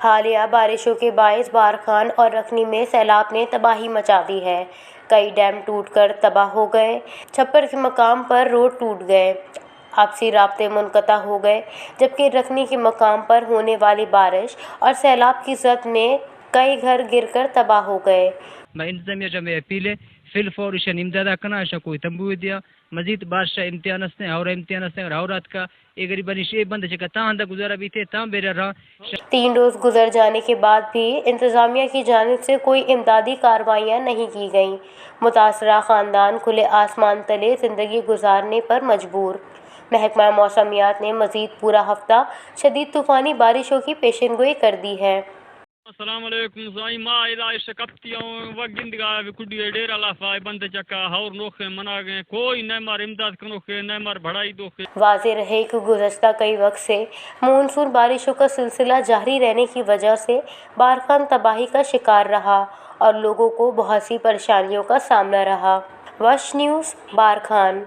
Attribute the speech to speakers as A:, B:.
A: حالیہ بارشوں کے باعث بارکھان اور رکھنی میں سیلاب نے تباہی مچا دی ہے۔ کئی ڈیم ٹوٹ کر تباہ ہو گئے، چھپر کے مقام پر روڈ ٹوٹ گئے، آپسی رابطے منقطع ہو گئے، جبکہ رکھنی کے مقام پر ہونے والی بارش اور سیلاب کی زد میں کئی گھر گر کر تباہ ہو گئے۔
B: انتظامیہ میں اپیل ہے فل فور ایشن امدادہ کرنا ایسا کوئی تنبوہ دیا مزید بادشاہ امتحان ہیں اور امتحان ہیں اور رات کا یہ غریبانی شے بند چکا تاں دا گزارا بھی تھے تاں بیرا رہا۔
A: 3 روز گزر جانے کے بعد بھی انتظامیہ کی جانب سے کوئی امدادی کارروائیاں نہیں کی گئیں۔ متاثرہ خاندان کھلے آسمان تلے زندگی گزارنے پر مجبور۔ محکمہ موسمیات نے مزید پورا ہفتہ شدید طوفانی بارشوں کی پیشن گوئی کر دی ہے۔
C: السلام علیکم زائی ما الہ شکپتیوں وگندگا کڈی ڈیرا لافا بند چکا ہور نوخے منا گئے کوئی نہ مار امداد کنو کے نہ مار بڑھائی دو کے۔
A: واضح رہے کہ گزشتہ کئی وقت سے مونسون بارشوں کا سلسلہ جاری رہنے کی وجہ سے بارکھان تباہی کا شکار رہا اور لوگوں کو بہت سی پریشانیوں کا سامنا رہا۔ وش نیوز، بارکھان۔